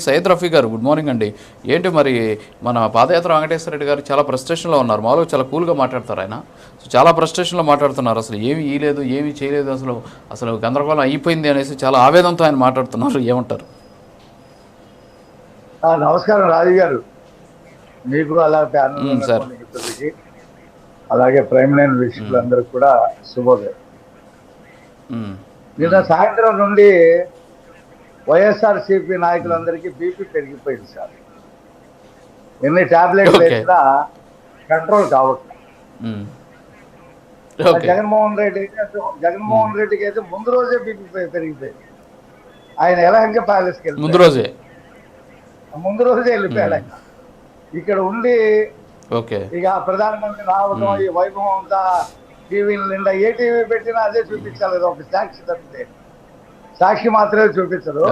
సయ్యద్ రఫీ గారు good morning అండి. ఏంటి మరి మన పాదయాత్ర వెంకటేశ్వర రెడ్డి గారు చాలా ఫ్రస్ట్రేషన్లో ఉన్నారు. మామూలుగా చాలా కూల్గా మాట్లాడతారు ఆయన. సో చాలా ఫ్రస్ట్రేషన్లో మాట్లాడుతున్నారు. అసలు ఏమి ఇయ్యలేదు, ఏమి చేయలేదు, అసలు అసలు గందరగోళం అయిపోయింది అనేసి చాలా ఆవేదనతో ఆయన మాట్లాడుతున్నారు. ఏమంటారు? నమస్కారం రాజు గారు, మీకు అలా ప్యానల్ సార్. మిత్రులకి అలాగే ప్రైమ్ లైన్ వీక్షకులందరికీ కూడా శుభోదయం. నిన్న సాయంత్రం నుండి వైఎస్ఆర్సీపీ నాయకులందరికీ బీపీ పెరిగిపోయింది సార్. ఎన్ని టాబ్లెట్లు వేసినా కంట్రోల్ కావట్లేదు. జగన్మోహన్ రెడ్డికి అయితే ముందు రోజే బీపీ పెరిగిపోయింది. ఆయన ఎలాగ ప్యాలెస్కి వెళ్ళి ముందు రోజే వెళ్ళిపోయాడు ఆయన. ఇక్కడ ఉండి ఇక ప్రధానమంత్రి రావడం, ఈ వైభవం అంతా టీవీల నిండా ఏ టీవీ పెట్టినా అదే చూపించాలి. ఒక సాక్షి తప్పితే సాక్షి మాత్రమే చూపించరు.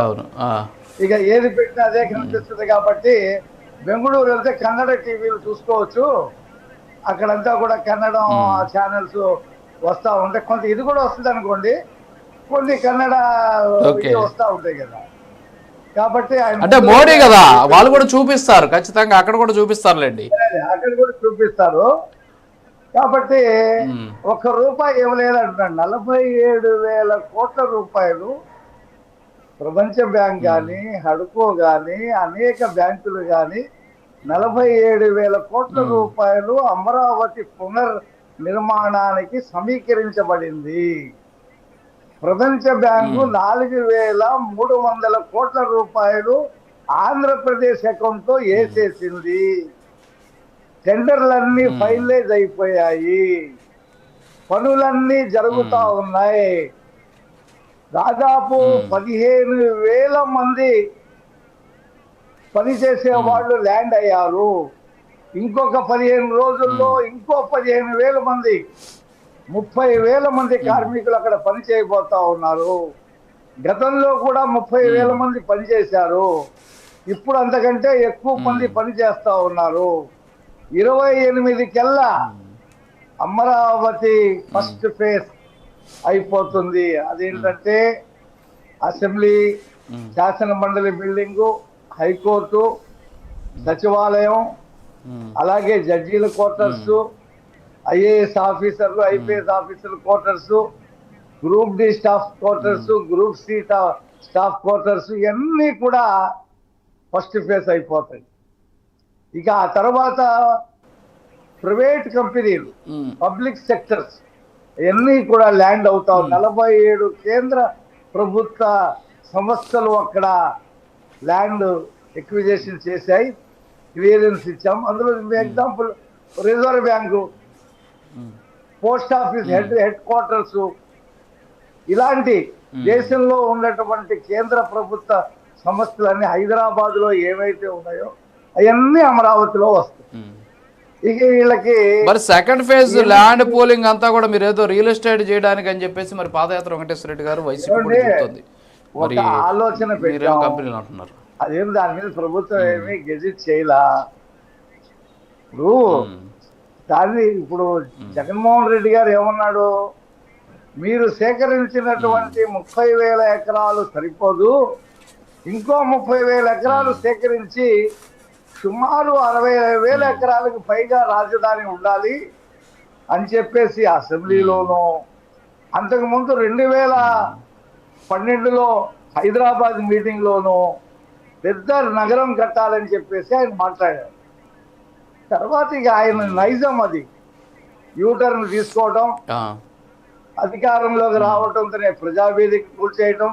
ఇక ఏది పెట్టినా అదే కనిపిస్తుంది. కాబట్టి బెంగళూరు వెళ్తే కన్నడ టీవీలు చూసుకోవచ్చు. అక్కడంతా కూడా కన్నడం ఛానల్స్ వస్తూ ఉంటాయి. కొంత ఇది కూడా వస్తుంది అనుకోండి, కొన్ని కన్నడ వస్తూ ఉంటాయి కదా. కాబట్టి అంటే మోడీ కదా, వాళ్ళు కూడా చూపిస్తారు ఖచ్చితంగా, అక్కడ కూడా చూపిస్తారులేండి, అక్కడ కూడా చూపిస్తారు. కాబట్టి ఒక్క రూపాయి ఇవ్వలేదంటున్నాడు. 47,000 కోట్ల రూపాయలు ప్రపంచ బ్యాంక్ కానీ, హడ్కో కానీ, అనేక బ్యాంకులు కానీ 47,000 కోట్ల రూపాయలు అమరావతి పునర్నిర్మాణానికి సమీకరించబడింది. ప్రపంచ బ్యాంకు 4,300 కోట్ల రూపాయలు ఆంధ్రప్రదేశ్ అకౌంట్ లో వేసేసింది. టెండర్లన్నీ ఫైనలైజ్ అయిపోయాయి, పనులన్నీ జరుగుతూ ఉన్నాయి. దాదాపు 15,000 మంది పనిచేసే వాళ్ళు ల్యాండ్ అయ్యారు. ఇంకొక 15 రోజుల్లో ఇంకో 15,000 మంది, 30,000 మంది కార్మికులు అక్కడ పని చేయబోతా ఉన్నారు. గతంలో కూడా 30,000 మంది పనిచేశారు. ఇప్పుడు అంతకంటే ఎక్కువ మంది పని చేస్తా ఉన్నారు. 28 కల్లా అమరావతి ఫస్ట్ ఫేజ్ అయిపోతుంది. అదేంటంటే అసెంబ్లీ, శాసన మండలి బిల్డింగు, హైకోర్టు, సచివాలయం, అలాగే జడ్జీల క్వార్టర్స్, ఐఏఎస్ ఆఫీసర్లు, ఐపీఎస్ ఆఫీసర్ల quarters, group D staff quarters, group C staff quarters, ఇవన్నీ కూడా ఫస్ట్ ఫేజ్ అయిపోతాయి. ఇక ఆ తర్వాత ప్రైవేట్ కంపెనీలు, పబ్లిక్ సెక్టర్స్ ఇవన్నీ కూడా ల్యాండ్ అవుతావు. 47 కేంద్ర ప్రభుత్వ సంస్థలు అక్కడ ల్యాండ్ ఎక్విజేషన్ చేశాయి, క్లియరెన్స్ ఇచ్చాం. అందులో example reserve bank, post office head quarters, ఇలాంటి దేశంలో ఉన్నటువంటి కేంద్ర ప్రభుత్వ సంస్థలన్నీ హైదరాబాద్ లో ఏవైతే ఉన్నాయో అవన్నీ అమరావతిలో వస్తాయి. ఇక వీళ్ళకి మరి సెకండ్ ఫేజ్ ల్యాండ్ పోలింగ్ అంతా కూడా మీరు ఏదో రియల్ ఎస్టేట్ చేయడానికి అని చెప్పేసి మరి పాదయాత్ర వెంకటేశ్వర రెడ్డి గారు వైసీపీ ఒక ఆలోచన కంపెనీలు అంటున్నారు. అదేం దాని మీద ప్రభుత్వం ఏమి గెజిట్ చేయలా. ఇప్పుడు జగన్మోహన్ రెడ్డి గారు ఏమన్నాడు, మీరు సేకరించినటువంటి 30,000 ఎకరాలు సరిపోదు, ఇంకో 30,000 ఎకరాలు సేకరించి సుమారు 60,000 ఎకరాలకు పైగా రాజధాని ఉండాలి అని చెప్పేసి అసెంబ్లీలోనూ, అంతకుముందు 2012లో హైదరాబాద్ మీటింగ్లోనూ పెద్ద నగరం కట్టాలని చెప్పేసి ఆయన మాట్లాడారు. తర్వాత ఇక ఆయన నైజం అది యూటర్న్ తీసుకోవడం, అధికారంలోకి రావడంతోనే ప్రజావేదిక కూల్చేయటం,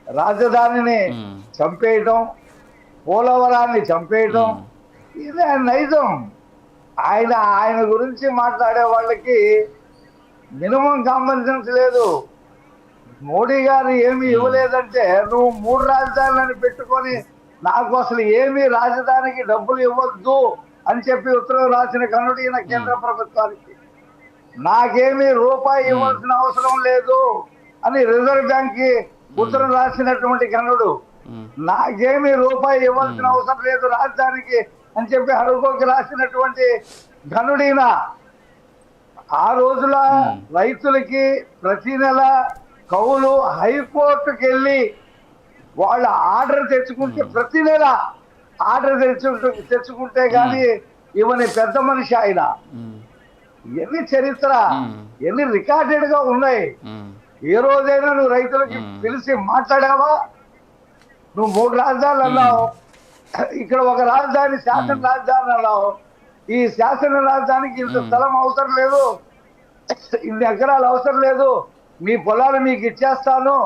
రాజధానిని చంపేయటం, పోలవరాన్ని చంపేయటం, ఇది ఆయన నైజం. ఆయన గురించి మాట్లాడే వాళ్ళకి మినిమం కామన్ సెన్స్ లేదు. మోడీ గారు ఏమి ఇవ్వలేదంటే నువ్వు 3 రాజధానులను పెట్టుకొని నాకు అసలు ఏమీ రాజధానికి డబ్బులు ఇవ్వద్దు అని చెప్పి ఉత్తరం రాసిన కనుడు ఈయన కేంద్ర ప్రభుత్వానికి. నాకేమీ రూపాయి ఇవ్వాల్సిన అవసరం లేదు అని రిజర్వ్ బ్యాంక్ కి ఉత్తరం రాసినటువంటి కనుడు. నాకేమీ రూపాయి ఇవ్వాల్సిన అవసరం లేదు రాజధానికి అని చెప్పి హడ్కోకి రాసినటువంటి ఘనుడీన. ఆ రోజుల రైతులకి ప్రతి నెల కౌలు హైకోర్టుకి వెళ్ళి వాళ్ళ ఆర్డర్ తెచ్చుకుంటే ప్రతి నెల ఆర్డర్ తెచ్చుకుంటే కానీ ఇవన్నీ పెద్ద మనిషి ఆయన. ఎన్ని చరిత్ర ఎన్ని రికార్డెడ్ గా ఉన్నాయి. ఏ రోజైనా నువ్వు రైతులకి పిలిచి మాట్లాడావా? నువ్వు 3 రాజధానులు అన్నావు, ఇక్కడ ఒక రాజధాని శాసన రాజధాని అన్నావు. ఈ శాసన రాజధానికి ఇంత స్థలం అవసరం లేదు, ఇన్ని ఎకరాలు అవసరం లేదు, మీ పొలాలు మీకు ఇచ్చేస్తాను,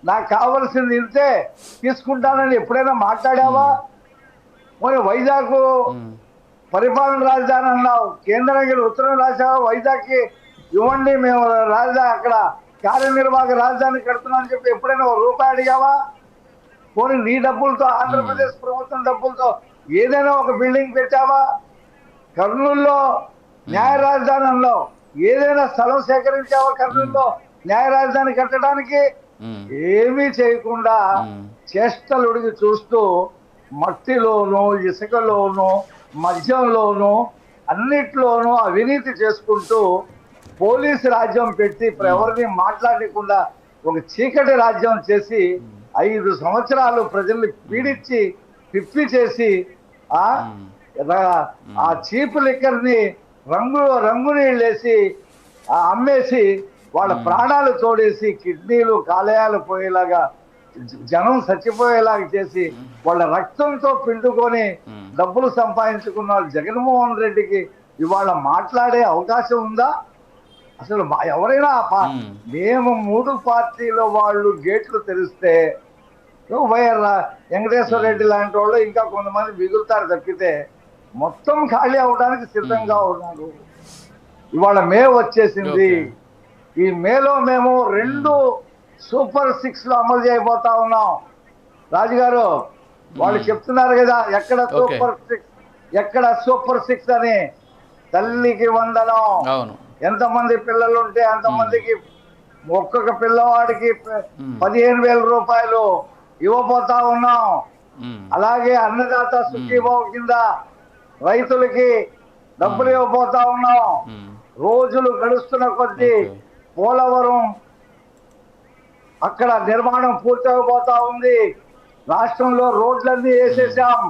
నాకు కావలసింది ఇంతే తీసుకుంటానని ఎప్పుడైనా మాట్లాడావా? మరి వైజాగ్ పరిపాలన రాజధాని అన్నావు, కేంద్రానికి ఉత్తరం రాశావా? వైజాగ్కి ఇవ్వండి, మేము రాజధాని అక్కడ కార్యనిర్వాహక రాజధాని కడుతున్నామని చెప్పి ఎప్పుడైనా ₹1 అడిగావా? పోనీ నీ డబ్బులతో, ఆంధ్రప్రదేశ్ ప్రభుత్వం డబ్బులతో ఏదైనా ఒక బిల్డింగ్ పెట్టావా? కర్నూలులో న్యాయ రాజధాని అన్నావు, ఏదైనా స్థలం సేకరించావా? కర్నూలులో న్యాయ రాజధాని కట్టడానికి ఏమీ చేయకుండా చేష్టలుడికి చూస్తూ మట్టిలోనూ ఇసుకలోనూ మద్యంలోనూ అన్నిట్లోనూ అవినీతి చేసుకుంటూ పోలీసు రాజ్యం పెట్టి ఎవరిని మాట్లాడకుండా ఒక చీకటి రాజ్యం చేసి 5 సంవత్సరాలు ప్రజల్ని పీడించి పిప్పి చేసి ఆ చీప్ లిక్కర్ని రంగు నీళ్ళేసి అమ్మేసి వాళ్ళ ప్రాణాలు తోడేసి కిడ్నీలు కాలేయాలు పోయేలాగా జనం చచ్చిపోయేలాగా చేసి వాళ్ళ రక్తంతో పిండుకొని డబ్బులు సంపాదించుకున్న జగన్మోహన్ రెడ్డికి ఇవాళ మాట్లాడే అవకాశం ఉందా? అసలు ఎవరైనా మేము 3 పార్టీల వాళ్ళు గేట్లు తెరిస్తే వైఎస్ వెంకటేశ్వర రెడ్డి లాంటి వాళ్ళు ఇంకా కొంతమంది మిగులుతారు తప్పితే మొత్తం ఖాళీ అవడానికి సిద్ధంగా ఉన్నారు. ఇవాళ మే వచ్చేసింది. ఈ మేలో మేము 2 సూపర్ 6 అమలు చేయబోతా ఉన్నాం. రాజుగారు వాళ్ళు చెప్తున్నారు కదా, ఎక్కడ సూపర్ 6 అని. తల్లికి వందనం, ఎంతమంది పిల్లలు ఉంటే అంతమందికి ఒక్కొక్క పిల్లవాడికి 15,000 రూపాయలు ఇవ్వబోతా ఉన్నాం. అలాగే అన్నదాత సుఖీభావ కింద రైతులకి డబ్బులు ఇవ్వబోతా ఉన్నాం. రోజులు గడుస్తున్న కొద్దీ పోలవరం అక్కడ నిర్మాణం పూర్తయిపోతా ఉంది. రాష్ట్రంలో రోడ్లన్నీ వేసేసాం,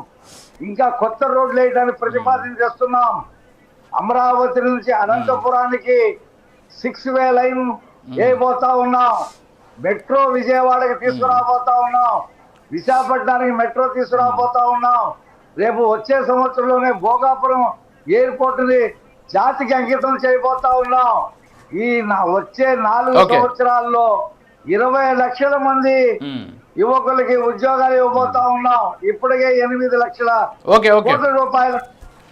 ఇంకా కొత్త రోడ్లు వేయడానికి ప్రతిపాదన చేస్తున్నాం. అమరావతి నుంచి అనంతపురానికి 6-వే లైన్ వేయబోతా ఉన్నాం. మెట్రో విజయవాడకి తీసుకురాబోతా ఉన్నాం. విశాఖపట్నానికి మెట్రో తీసుకురాబోతా ఉన్నాం. రేపు వచ్చే సంవత్సరంలోనే భోగాపురం ఎయిర్పోర్ట్ ని జాతికి అంకితం చేయబోతా ఉన్నాం. ఈ వచ్చే 4 సంవత్సరాల్లో 20 లక్షల మంది యువకులకి ఉద్యోగాలు ఇవ్వబోతా ఉన్నాం. ఇప్పటికే 8 లక్షల కోట్ల రూపాయల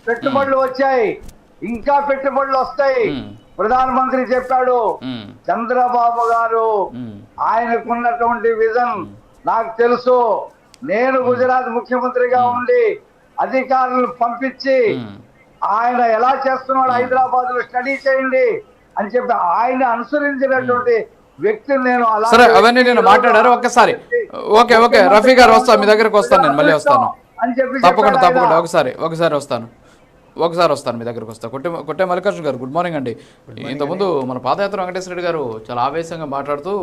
పెట్టుబడులు వచ్చాయి, ఇంకా పెట్టుబడులు వస్తాయి. ప్రధానమంత్రి చెప్పాడు. చంద్రబాబు గారు ఆయనకున్నటువంటి విజన్ నాకు తెలుసు. నేను గుజరాత్ ముఖ్యమంత్రిగా ఉండి అధికారులను పంపించి ఆయన ఎలా చేస్తున్నాడు హైదరాబాద్ లో స్టడీ చేయండి అని చెప్పి ఆయన అనుసరించినటువంటి వ్యక్తిని నేను అలా అవన్నీ నేను మాట్లాడారు. ఒక్కసారి ఓకే రఫీ గారు వస్తాను, మీ దగ్గరకు వస్తాను, నేను మళ్ళీ వస్తాను అని చెప్పి తప్పకుండా ఒకసారి వస్తాను మీ దగ్గరకు వస్తాను. కొట్టే మల్లికార్జున గారు గుడ్ మార్నింగ్ అండి. ఇంతకుముందు మన పాదయాత్ర వెంకటేశ్వర రెడ్డి గారు చాలా ఆవేశంగా మాట్లాడుతూ